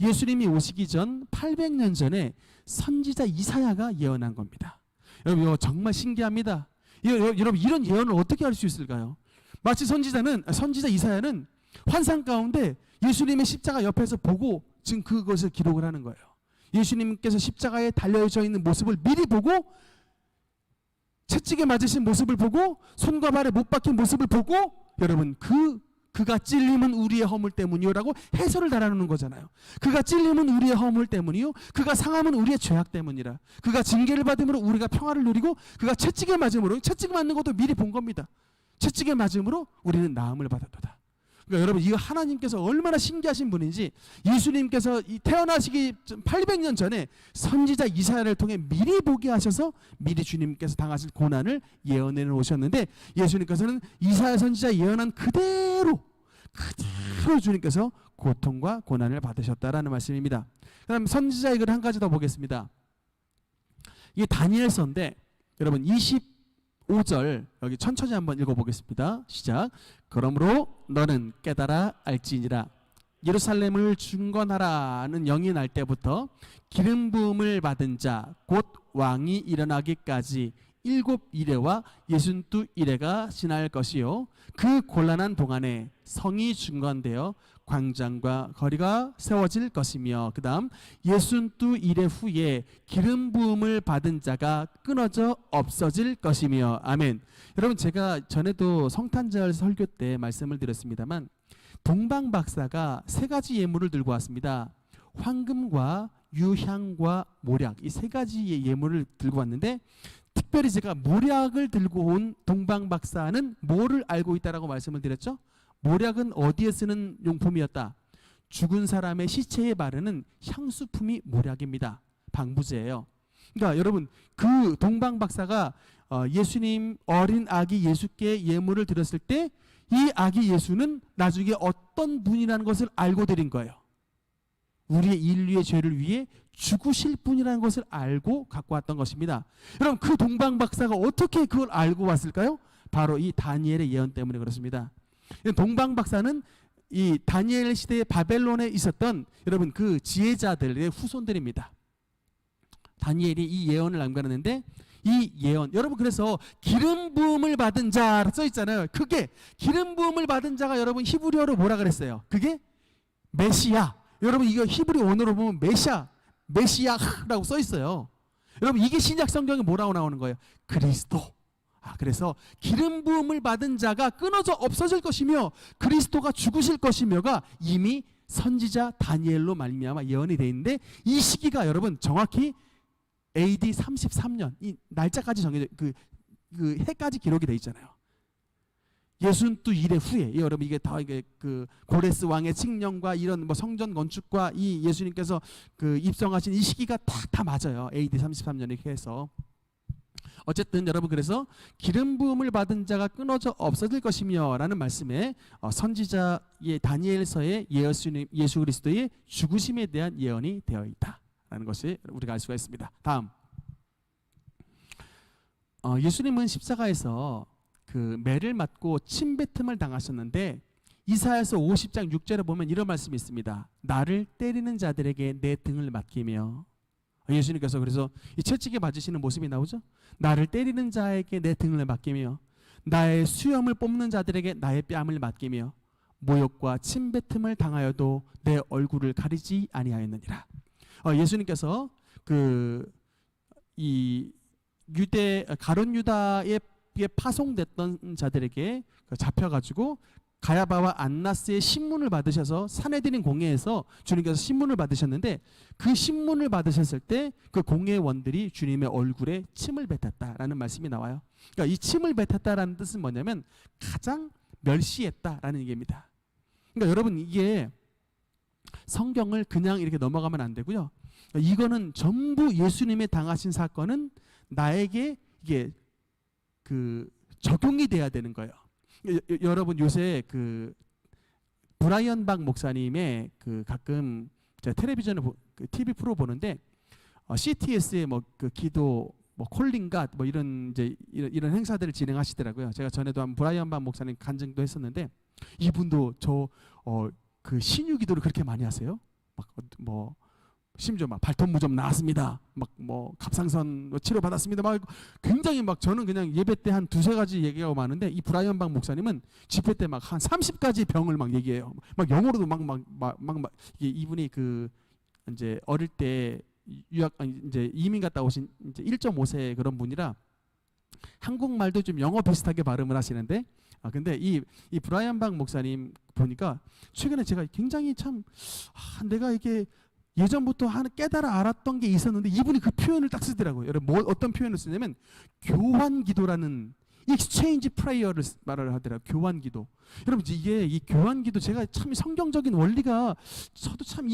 예수님이 오시기 전 800년 전에 선지자 이사야가 예언한 겁니다. 여러분 이거 정말 신기합니다. 여러분 이런 예언을 어떻게 할 수 있을까요? 마치 선지자 이사야는 환상 가운데 예수님의 십자가 옆에서 보고 지금 그것을 기록을 하는 거예요. 예수님께서 십자가에 달려져 있는 모습을 미리 보고 채찍에 맞으신 모습을 보고 손과 발에 못 박힌 모습을 보고 여러분 그가 찔림은 우리의 허물 때문이요라고 해설을 달아놓는 거잖아요. 그가 찔림은 우리의 허물 때문이요 그가 상함은 우리의 죄악 때문이라. 그가 징계를 받음으로 우리가 평화를 누리고 그가 채찍에 맞음으로, 채찍 맞는 것도 미리 본 겁니다. 채찍에 맞음으로 우리는 나음을 받았도다. 그러니까 여러분 이거 하나님께서 얼마나 신기하신 분인지 예수님께서 태어나시기 800년 전에 선지자 이사야를 통해 미리 보게 하셔서 미리 주님께서 당하실 고난을 예언해 놓으셨는데 예수님께서는 이사야 선지자 예언한 그대로 주님께서 고통과 고난을 받으셨다라는 말씀입니다. 그다음 선지자의 글 한 가지 더 보겠습니다. 이게 다니엘서인데 여러분 25절 여기 천천히 한번 읽어보겠습니다. 시작. 그러므로 너는 깨달아 알지니라. 예루살렘을 중건하라는 영이 날 때부터 기름 부음을 받은 자 곧 왕이 일어나기까지 7이레와 62이레가 지날 것이요 그 곤란한 동안에 성이 중건되어 광장과 거리가 세워질 것이며 그 다음 62이레 후에 기름 부음을 받은 자가 끊어져 없어질 것이며 아멘. 여러분 제가 전에도 성탄절 설교 때 말씀을 드렸습니다만 동방 박사가 3가지 예물을 들고 왔습니다. 황금과 유향과 모략 이 3가지의 예물을 들고 왔는데 특별히 제가 모략을 들고 온 동방 박사는 뭐를 알고 있다라고 말씀을 드렸죠? 모략은 어디에 쓰는 용품이었다? 죽은 사람의 시체에 바르는 향수품이 모략입니다. 방부제예요. 그러니까 여러분 그 동방 박사가 예수님 어린 아기 예수께 예물을 드렸을 때 이 아기 예수는 나중에 어떤 분이라는 것을 알고 드린 거예요. 우리의 인류의 죄를 위해 죽으실 분이라는 것을 알고 갖고 왔던 것입니다. 여러분 그 동방 박사가 어떻게 그걸 알고 왔을까요? 바로 이 다니엘의 예언 때문에 그렇습니다. 동방 박사는 이 다니엘 시대의 바벨론에 있었던 여러분 그 지혜자들의 후손들입니다. 다니엘이 이 예언을 남겨놨는데 이 예언 여러분 그래서 기름 부음을 받은 자 써 있잖아요. 그게 기름 부음을 받은 자가 여러분 히브리어로 뭐라 그랬어요? 그게 메시아. 여러분 이거 히브리 원어로 보면 메시아라고 써 있어요. 여러분 이게 신약 성경에 뭐라고 나오는 거예요? 그리스도. 그래서 기름 부음을 받은 자가 끊어져 없어질 것이며 그리스도가 죽으실 것이며가 이미 선지자 다니엘로 말미암아 예언이 되어 있는데 이 시기가 여러분 정확히 AD 33년 이 날짜까지 정해져 그 해까지 기록이 되어 있잖아요. 62일의 후에 여러분 이게 다 이게 그 고레스 왕의 칙령과 이런 뭐 성전 건축과 이 예수님께서 그 입성하신 이 시기가 다 맞아요. AD 33년 이렇게 해서 어쨌든 여러분 그래서 기름 부음을 받은 자가 끊어져 없어질 것이며라는 말씀에 선지자의 다니엘서의 예수 그리스도의 죽으심에 대한 예언이 되어 있다라는 것을 우리가 알 수가 있습니다. 다음 예수님은 십자가에서 그 매를 맞고 침뱉음을 당하셨는데 이사야서 50장 6절에 보면 이런 말씀이 있습니다. 나를 때리는 자들에게 내 등을 맡기며, 예수님께서 그래서 이 채찍에 맞으시는 모습이 나오죠. 나를 때리는 자에게 내 등을 맡기며 나의 수염을 뽑는 자들에게 나의 뺨을 맡기며 모욕과 침뱉음을 당하여도 내 얼굴을 가리지 아니하였느니라. 예수님께서 이 유대 가룟 유다에 파송됐던 자들에게 잡혀가지고 가야바와 안나스의 신문을 받으셔서 산헤드린 공회에서 주님께서 신문을 받으셨는데, 그 신문을 받으셨을 때 그 공회원들이 주님의 얼굴에 침을 뱉었다라는 말씀이 나와요. 그러니까 이 침을 뱉었다라는 뜻은 뭐냐면 가장 멸시했다라는 얘기입니다. 그러니까 여러분, 이게 성경을 그냥 이렇게 넘어가면 안 되고요. 이거는 전부 예수님의 당하신 사건은 나에게 이게 적용이 돼야 되는 거예요. 여러분, 요새 브라이언 박 목사님의 가끔 제가 텔레비전을 TV 프로 보는데 CTS의 기도 콜링갓 이런 행사들을 진행하시더라고요. 제가 전에도 한 브라이언 박 목사님 간증도 했었는데, 이분도 신유 기도를 그렇게 많이 하세요. 심지어 발톱 무좀 나왔습니다. 갑상선 치료 받았습니다. 굉장히 저는 그냥 예배 때 한 두세 가지 얘기가 많은데, 이 브라이언 박 목사님은 집회 때 한 30가지 병을 얘기해요. 영어로도 이분이 이제 어릴 때 이제 이민 갔다 오신 이제 1.5세 그런 분이라 한국말도 좀 영어 비슷하게 발음을 하시는데, 근데 이 브라이언 박 목사님 보니까 최근에 제가 굉장히 내가 이게 예전부터 깨달아 알았던 게 있었는데, 이분이 그 표현을 딱 쓰더라고요. 여러분, 어떤 표현을 쓰냐면 교환 기도라는 exchange prayer를 말을 하더라고요. 교환 기도. 여러분, 이 교환 기도, 제가 참 성경적인 원리가 저도 참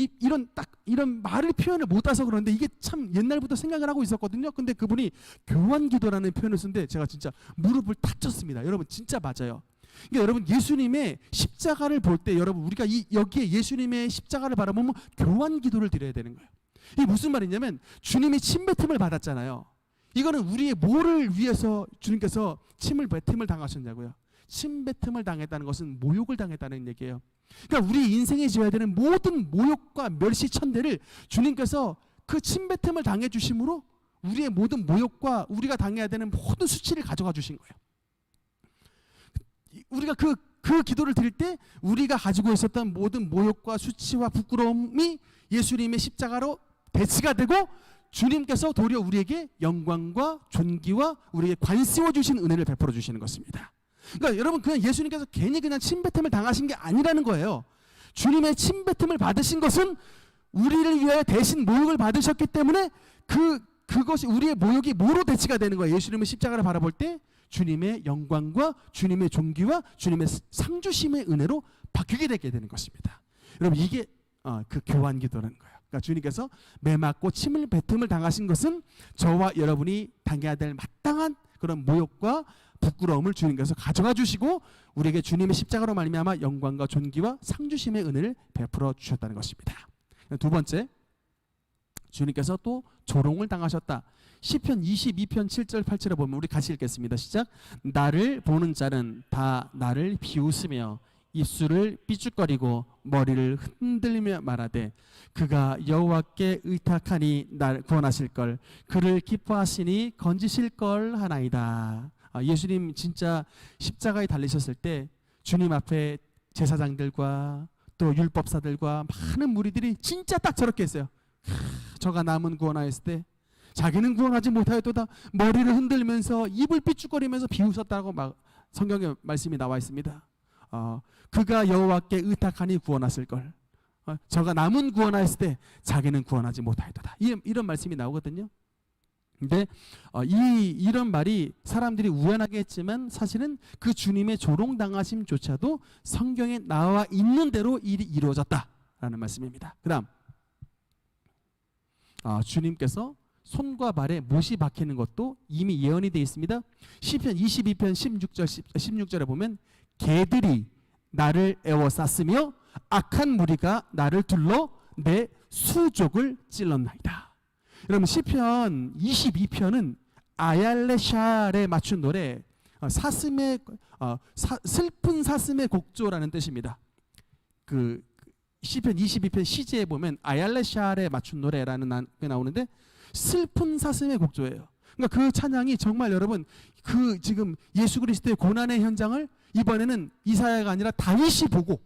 이런 말을 표현을 못 해서 그러는데, 이게 참 옛날부터 생각을 하고 있었거든요. 근데 그분이 교환 기도라는 표현을 쓰는데 제가 진짜 무릎을 탁 쳤습니다. 여러분, 진짜 맞아요. 그러니까 여러분, 예수님의 십자가를 볼 때 여러분, 우리가 여기에 예수님의 십자가를 바라보면 교환 기도를 드려야 되는 거예요. 이게 무슨 말이냐면 주님이 침뱉음을 받았잖아요. 이거는 우리의 뭐를 위해서 주님께서 침뱉음을 당하셨냐고요. 침뱉음을 당했다는 것은 모욕을 당했다는 얘기예요. 그러니까 우리 인생에 지어야 되는 모든 모욕과 멸시천대를 주님께서 그 침뱉음을 당해 주심으로 우리의 모든 모욕과 우리가 당해야 되는 모든 수치를 가져가 주신 거예요. 우리가 그 기도를 드릴 때 우리가 가지고 있었던 모든 모욕과 수치와 부끄러움이 예수님의 십자가로 대치가 되고, 주님께서 도리어 우리에게 영광과 존귀와 우리에게 관씌워 주신 은혜를 베풀어 주시는 것입니다. 그러니까 여러분, 그냥 예수님께서 괜히 그냥 침뱉음을 당하신 게 아니라는 거예요. 주님의 침뱉음을 받으신 것은 우리를 위하여 대신 모욕을 받으셨기 때문에 그것이 우리의 모욕이 뭐로 대치가 되는 거예요. 예수님의 십자가를 바라볼 때 주님의 영광과 주님의 존귀와 주님의 상주심의 은혜로 바뀌게 되게 되는 것입니다. 여러분, 이게 그 교환 기도라는 거예요. 그러니까 주님께서 매 맞고 침을 뱉음을 당하신 것은 저와 여러분이 당해야 될 마땅한 그런 모욕과 부끄러움을 주님께서 가져가 주시고, 우리에게 주님의 십자가로 말미암아 영광과 존귀와 상주심의 은혜를 베풀어 주셨다는 것입니다. 두 번째, 주님께서 또 조롱을 당하셨다. 시편 22편 7절 8절에 보면 우리 같이 읽겠습니다. 시작. 나를 보는 자는 다 나를 비웃으며 입술을 삐죽거리고 머리를 흔들며 말하되 그가 여호와께 의탁하니 날 구원하실 걸, 그를 기뻐하시니 건지실 걸 하나이다. 예수님 진짜 십자가에 달리셨을 때 주님 앞에 제사장들과 또 율법사들과 많은 무리들이 진짜 딱 저렇게 했어요. 저가 남은 구원하였을 때 자기는 구원하지 못하였도다 머리를 흔들면서 입을 삐죽거리면서 비웃었다고 성경에 말씀이 나와 있습니다. 그가 여호와께 의탁하니 구원하실 걸, 저가 남은 구원하였을 때 자기는 구원하지 못하였도다, 이런 말씀이 나오거든요. 근데 이런 말이 사람들이 우연하게 했지만 사실은 그 주님의 조롱당하심조차도 성경에 나와 있는 대로 일이 이루어졌다라는 말씀입니다. 그 다음 주님께서 손과 발에 못이 박히는 것도 이미 예언이 되어 있습니다. 시편 22편 16절에 보면 개들이 나를 애워쌌으며 악한 무리가 나를 둘러 내 수족을 찔렀나이다. 여러분, 시편 22편은 아얄레샬에 맞춘 노래, 슬픈 사슴의 곡조라는 뜻입니다. 그 시편 22편 시제에 보면 아얄레샬에 맞춘 노래라는 게 나오는데 슬픈 사슴의 곡조예요. 그러니까 그 찬양이 정말 여러분 그 지금 예수 그리스도의 고난의 현장을 이번에는 이사야가 아니라 다윗이 보고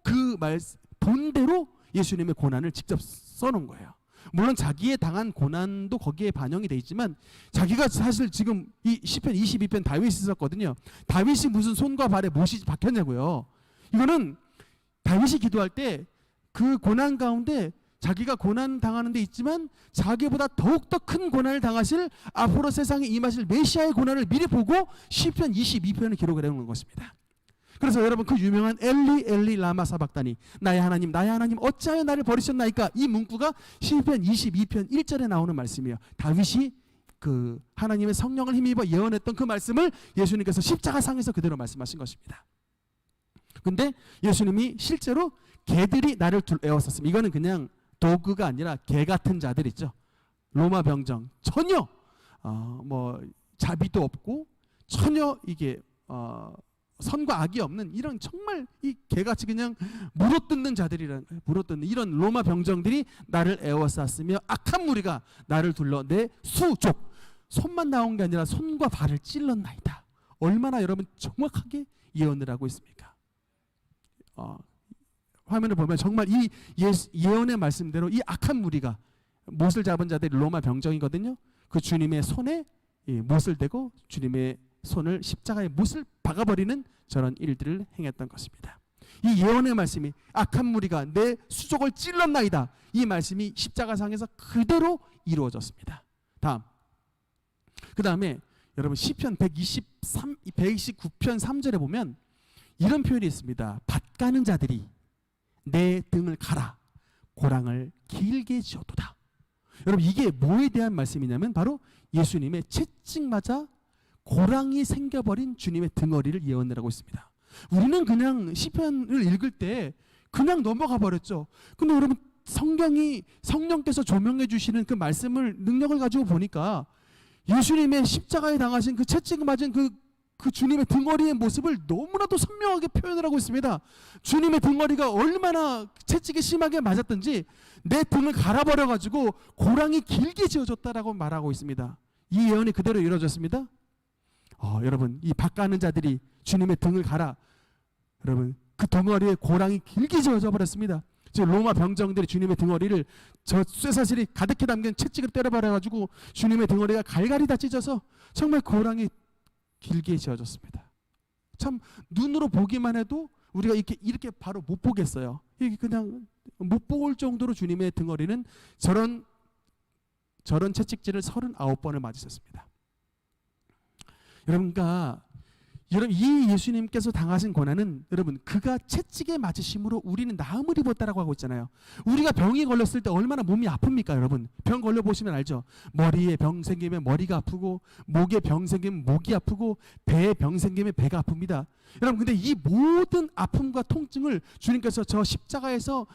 그 말 본대로 예수님의 고난을 직접 써놓은 거예요. 물론 자기의 당한 고난도 거기에 반영이 돼 있지만 자기가 사실 지금 이 시편 22편 다윗이 썼거든요. 다윗이 무슨 손과 발에 못이 박혔냐고요. 이거는 다윗이 기도할 때 그 고난 가운데 자기가 고난 당하는 데 있지만 자기보다 더욱더 큰 고난을 당하실 앞으로 세상에 임하실 메시아의 고난을 미리 보고 시편 22편을 기록을 해놓은 것입니다. 그래서 여러분 그 유명한 엘리 엘리 라마 사박다니 나의 하나님 어찌하여 나를 버리셨나이까 이 문구가 시편 22편 1절에 나오는 말씀이에요. 다윗이 그 하나님의 성령을 힘입어 예언했던 그 말씀을 예수님께서 십자가상에서 그대로 말씀하신 것입니다. 근데 예수님이 실제로 개들이 나를 에워쌌습니다. 이거는 그냥 도구가 아니라 개 같은 자들 있죠. 로마 병정 전혀 뭐 자비도 없고 전혀 이게 선과 악이 없는 이런 정말 이 개같이 그냥 물어뜯는 자들이란 물어뜯는 이런 로마 병정들이 나를 에워쌌으며 악한 무리가 나를 둘러 내 수족 손만 나온 게 아니라 손과 발을 찔렀나이다. 얼마나 여러분 정확하게 예언을 하고 있습니까? 화면을 보면 정말 이 예언의 말씀대로 이 악한 무리가 못을 잡은 자들이 로마 병정이거든요. 그 주님의 손에 못을 대고 주님의 손을 십자가에 못을 박아버리는 저런 일들을 행했던 것입니다. 이 예언의 말씀이 악한 무리가 내 수족을 찔렀나이다. 이 말씀이 십자가상에서 그대로 이루어졌습니다. 그 다음에 여러분 시편 129편 3절에 보면 이런 표현이 있습니다. 밭가는 자들이 내 등을 갈아 고랑을 길게 지어도다. 여러분 이게 뭐에 대한 말씀이냐면 바로 예수님의 채찍 맞아 고랑이 생겨버린 주님의 등허리를 예언을 하고 있습니다. 우리는 그냥 시편을 읽을 때 그냥 넘어가 버렸죠. 근데 여러분 성령께서 조명해 주시는 그 말씀을 능력을 가지고 보니까 예수님의 십자가에 당하신 그 채찍 맞은 그 주님의 등허리의 모습을 너무나도 선명하게 표현을 하고 있습니다. 주님의 등허리가 얼마나 채찍이 심하게 맞았든지 내 등을 갈아버려가지고 고랑이 길게 지어졌다라고 말하고 있습니다. 이 예언이 그대로 이루어졌습니다. 여러분 이 밭가는 자들이 주님의 등을 갈아 여러분 그 등허리에 고랑이 길게 지어져 버렸습니다. 지금 로마 병정들이 주님의 등허리를 저 쇠사슬이 가득히 담긴 채찍을 때려버려가지고 주님의 등허리가 갈갈이 다 찢어서 정말 고랑이 길게 지어졌습니다. 참 눈으로 보기만 해도 우리가 이렇게 바로 못 보겠어요. 이게 그냥 못 볼 정도로 주님의 등허리는 저런 채찍질을 39번을 맞으셨습니다. 여러분과 여러분 이 예수님께서 당하신 고난은 여러분 그가 채찍에 맞으심으로 우리는 나음을 입었다라고 하고 있잖아요. 우리가 병이 걸렸을 때 얼마나 몸이 아픕니까 여러분? 병 걸려보시면 알죠. 머리에 병 생기면 머리가 아프고 목에 병 생기면 목이 아프고 배에 병 생기면 배가 아픕니다. 여러분 근데 이 모든 아픔과 통증을 주님께서 저 십자가에서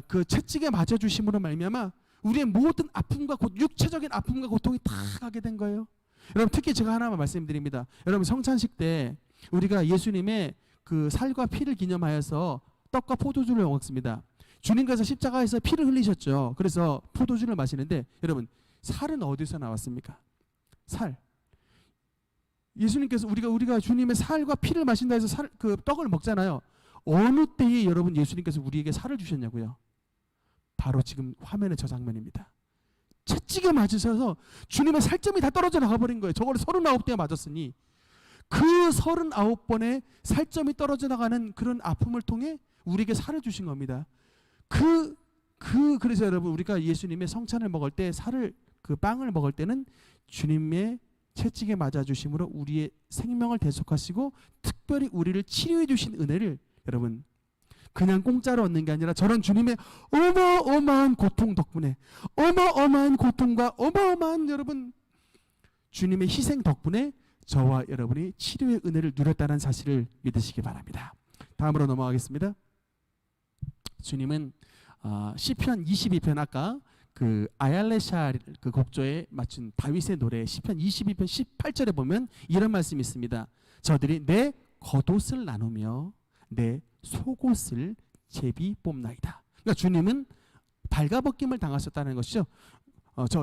그 채찍에 맞아주심으로 말미암아 우리의 모든 아픔과 육체적인 아픔과 고통이 다 가게 된 거예요. 여러분 특히 제가 하나만 말씀드립니다. 여러분 성찬식 때 우리가 예수님의 그 살과 피를 기념하여서 떡과 포도주를 먹습니다. 주님께서 십자가에서 피를 흘리셨죠. 그래서 포도주를 마시는데 여러분 살은 어디서 나왔습니까? 살. 예수님께서 우리가 주님의 살과 피를 마신다 해서 그 떡을 먹잖아요. 어느 때에 여러분 예수님께서 우리에게 살을 주셨냐고요? 바로 지금 화면의 저 장면입니다. 채찍에 맞으셔서 주님의 살점이 다 떨어져 나가버린 거예요. 저걸 39대가 맞았으니 그 39번의 살점이 떨어져 나가는 그런 아픔을 통해 우리에게 살을 주신 겁니다. 그래서 여러분 우리가 예수님의 성찬을 먹을 때 그 빵을 먹을 때는 주님의 채찍에 맞아 주심으로 우리의 생명을 대속하시고 특별히 우리를 치료해 주신 은혜를 여러분 그냥 공짜로 얻는 게 아니라 저런 주님의 어마어마한 고통 덕분에 어마어마한 고통과 어마어마한 여러분 주님의 희생 덕분에 저와 여러분이 치료의 은혜를 누렸다는 사실을 믿으시기 바랍니다. 다음으로 넘어가겠습니다. 주님은 시편 22편 아까 그 아얄레샬 그 곡조에 맞춘 다윗의 노래 시편 22편 18절에 보면 이런 말씀이 있습니다. 저들이 내 겉옷을 나누며 내 속옷을 제비 뽑나이다. 그러니까 주님은 발가벗김을 당하셨다는 것이죠.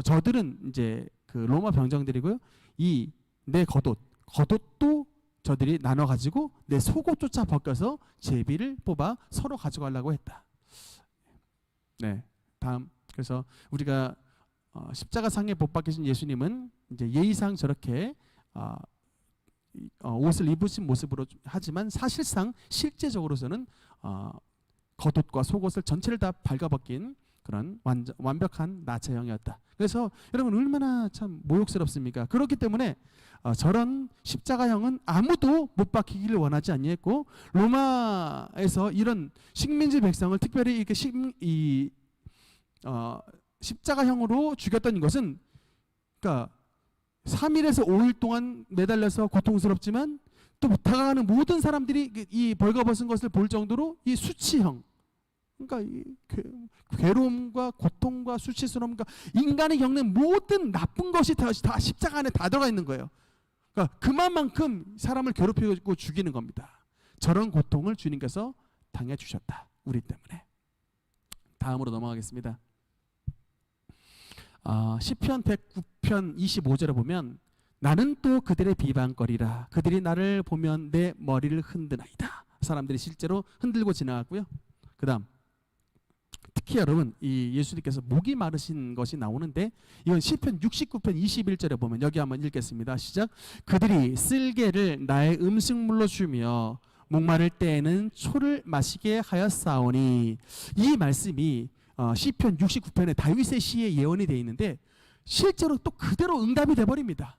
저들은 이제 그 로마 병정들이고요. 이 내 겉옷도 저들이 나눠 가지고 내 속옷조차 벗겨서 제비를 뽑아 서로 가져가려고 했다. 네, 다음. 그래서 우리가 십자가상에 못 박히신 예수님은 이제 예의상 저렇게 옷을 입으신 모습으로 하지만 사실상 실제적으로서는 겉옷과 속옷을 전체를 다 발가벗긴 그런 완벽한 나체형이었다. 그래서 여러분 얼마나 참 모욕스럽습니까? 그렇기 때문에 저런 십자가형은 아무도 못 박히기를 원하지 아니했고, 로마에서 이런 식민지 백성을 특별히 이렇게 십자가형으로 죽였던 것은, 그러니까 3일에서 5일 동안 매달려서 고통스럽지만 또 다가가는 모든 사람들이 이 벌거벗은 것을 볼 정도로 이 수치형, 그러니까 이 괴로움과 고통과 수치스러움과 인간이 겪는 모든 나쁜 것이 다 십자가 안에 다 들어가 있는 거예요. 그러니까 그만큼 사람을 괴롭히고 죽이는 겁니다. 저런 고통을 주님께서 당해 주셨다, 우리 때문에. 다음으로 넘어가겠습니다. 시편 109편 25절에 보면 나는 또 그들의 비방거리라. 그들이 나를 보면 내 머리를 흔드나이다. 사람들이 실제로 흔들고 지나갔고요. 그 다음, 특히 여러분 이 예수님께서 목이 마르신 것이 나오는데, 이건 시편 69편 21절에 보면, 여기 한번 읽겠습니다. 시작. 그들이 쓸개를 나의 음식물로 주며 목마를 때에는 초를 마시게 하였사오니. 이 말씀이 시편 69편에 다윗의 시에 예언이 되어 있는데 실제로 또 그대로 응답이 돼버립니다.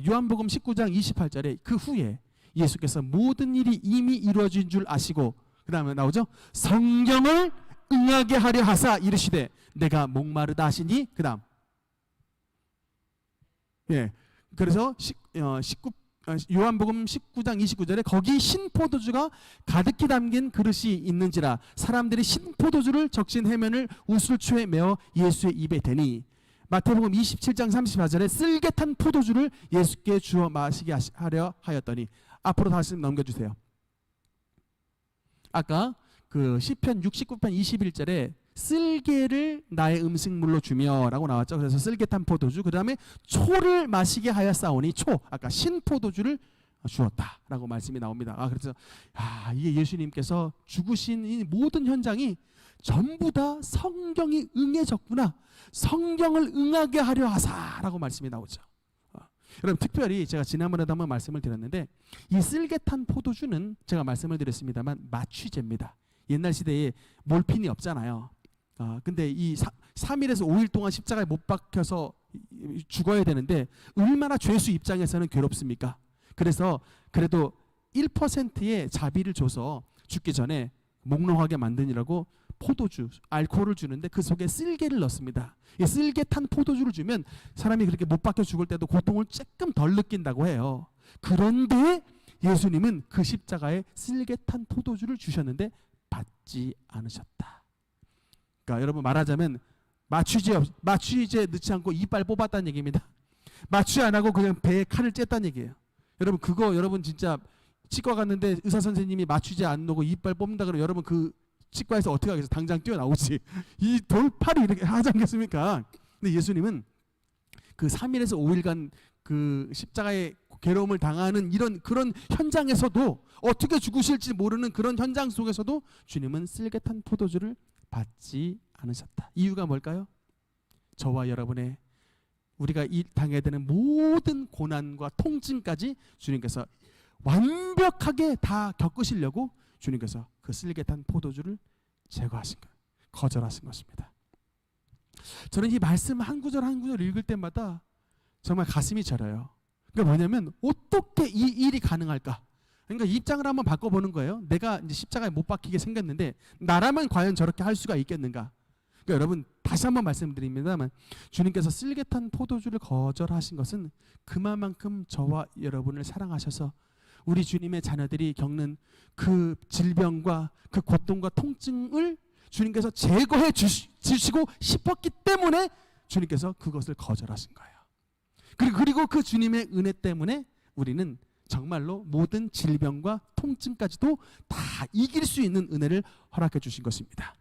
요한복음 19장 28절에 그 후에 예수께서 모든 일이 이미 이루어진 줄 아시고, 그 다음에 나오죠. 성경을 응하게 하려 하사 이르시되 내가 목마르다 하시니. 그 다음, 예, 그래서 요한복음 19장 29절에 거기 신포도주가 가득히 담긴 그릇이 있는지라 사람들이 신포도주를 적신 해면을 우슬초에 메어 예수의 입에 대니. 마태복음 27장 34절에 쓸개탄 포도주를 예수께 주어 마시게 하려 하였더니. 앞으로 다시 넘겨주세요. 아까 그 시편 69편 21절에 쓸개를 나의 음식물로 주며 라고 나왔죠. 그래서 쓸개탄 포도주, 그 다음에 초를 마시게 하였사오니. 초, 아까 신포도주를 주었다 라고 말씀이 나옵니다. 그래서 이게 예수님께서 죽으신 이 모든 현장이 전부 다 성경이 응해졌구나, 성경을 응하게 하려 하사 라고 말씀이 나오죠. 여러분 특별히 제가 지난번에도 한번 말씀을 드렸는데, 이 쓸개탄 포도주는 제가 말씀을 드렸습니다만 마취제입니다. 옛날 시대에 몰핀이 없잖아요. 근데 이 3일에서 5일 동안 십자가에 못 박혀서 죽어야 되는데 얼마나 죄수 입장에서는 괴롭습니까? 그래서 그래도 1%의 자비를 줘서 죽기 전에 몽롱하게 만드니라고 포도주, 알코올을 주는데 그 속에 쓸개를 넣습니다. 이 쓸개탄 포도주를 주면 사람이 그렇게 못 박혀 죽을 때도 고통을 조금 덜 느낀다고 해요. 그런데 예수님은 그 십자가에 쓸개탄 포도주를 주셨는데 받지 않으셨다. 그러니까 여러분 말하자면 마취제 넣지 않고 이빨 뽑았다는 얘기입니다. 마취 안 하고 그냥 배에 칼을 쬐다는 얘기예요. 여러분 그거 여러분 진짜 치과 갔는데 의사 선생님이 마취제 안 넣고 이빨 뽑는다 그러면 여러분 그 치과에서 어떻게 하겠어요? 당장 뛰어나오지. 이 돌팔이 이렇게 하지 않겠습니까? 근데 예수님은 그 3일에서 5일간 그 십자가의 괴로움을 당하는 그런 현장에서도, 어떻게 죽으실지 모르는 그런 현장 속에서도 주님은 쓸개탄 포도주를 받지 않으셨다. 이유가 뭘까요? 저와 여러분의 우리가 당해야 되는 모든 고난과 통증까지 주님께서 완벽하게 다 겪으시려고 주님께서 그 쓸개탄 포도주를 제거하신 것, 거절하신 것입니다. 저는 이 말씀 한 구절 한 구절 읽을 때마다 정말 가슴이 저려요. 그러니까 뭐냐면 어떻게 이 일이 가능할까? 그러니까 입장을 한번 바꿔보는 거예요. 내가 이제 십자가에 못 박히게 생겼는데 나라면 과연 저렇게 할 수가 있겠는가? 그러니까 여러분 다시 한번 말씀드립니다만 주님께서 쓸개탄 포도주를 거절하신 것은 그만큼 저와 여러분을 사랑하셔서 우리 주님의 자녀들이 겪는 그 질병과 그 고통과 통증을 주님께서 제거해 주시고 싶었기 때문에 주님께서 그것을 거절하신 거예요. 그리고 그 주님의 은혜 때문에 우리는 정말로 모든 질병과 통증까지도 다 이길 수 있는 은혜를 허락해 주신 것입니다.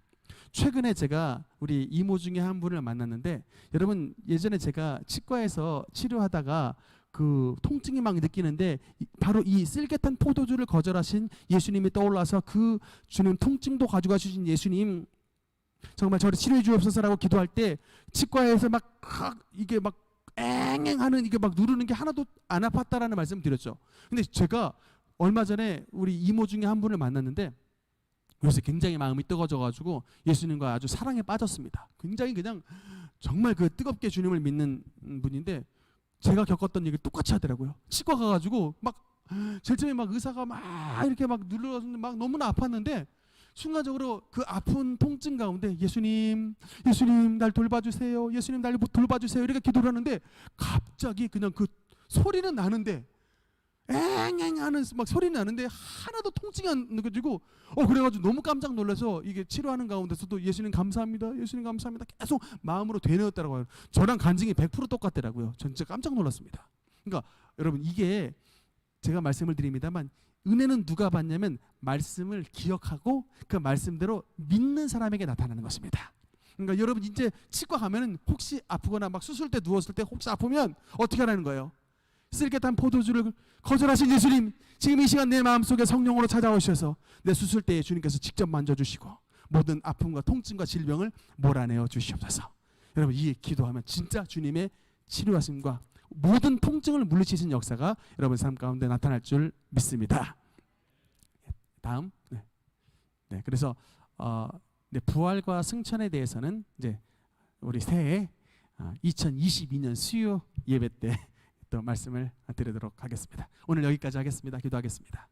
최근에 제가 우리 이모 중에 한 분을 만났는데, 여러분 예전에 제가 치과에서 치료하다가 그 통증이 막 느끼는데 바로 이 쓸개탄 포도주를 거절하신 예수님이 떠올라서, 그 주는 통증도 가져가 주신 예수님 정말 저를 치료해 주옵소서라고 기도할 때 치과에서 막 이게 막 앵앵하는, 이게 막 누르는 게 하나도 안 아팠다라는 말씀 드렸죠. 근데 제가 얼마 전에 우리 이모 중에 한 분을 만났는데 요새 굉장히 마음이 뜨거워져 가지고 예수님과 아주 사랑에 빠졌습니다. 굉장히 그냥 정말 그 뜨겁게 주님을 믿는 분인데, 제가 겪었던 얘기를 똑같이 하더라고요. 치과 가가지고 막 제일 처음에 막 의사가 막 이렇게 막 눌러줬는데 막 너무나 아팠는데, 순간적으로 그 아픈 통증 가운데 예수님, 예수님 날 돌봐주세요, 예수님 날 돌봐주세요 이렇게 기도를 하는데, 갑자기 그냥 그 소리는 나는데, 앵앵 하는 막 소리는 나는데 하나도 통증이 안 느껴지고, 그래가지고 너무 깜짝 놀라서 이게 치료하는 가운데서도 예수님 감사합니다, 예수님 감사합니다 계속 마음으로 되뇌었더라고요. 저랑 간증이 100% 똑같더라고요. 전 진짜 깜짝 놀랐습니다. 그러니까 여러분, 이게 제가 말씀을 드립니다만, 은혜는 누가 받냐면 말씀을 기억하고 그 말씀대로 믿는 사람에게 나타나는 것입니다. 그러니까 여러분, 이제 치과 가면은 혹시 아프거나 막 수술 때 누웠을 때 혹시 아프면 어떻게 하라는 거예요? 쓸개탄 포도주를 거절하신 예수님, 지금 이 시간 내 마음속에 성령으로 찾아오셔서 내 수술 때에 주님께서 직접 만져주시고 모든 아픔과 통증과 질병을 몰아내어 주시옵소서. 여러분, 이 기도하면 진짜 주님의 치료하심과 모든 통증을 물리치신 역사가 여러분 삶 가운데 나타날 줄 믿습니다. 다음, 그래서 부활과 승천에 대해서는 이제 우리 새해 2022년 수요 예배 때 또 말씀을 드리도록 하겠습니다. 오늘 여기까지 하겠습니다. 기도하겠습니다.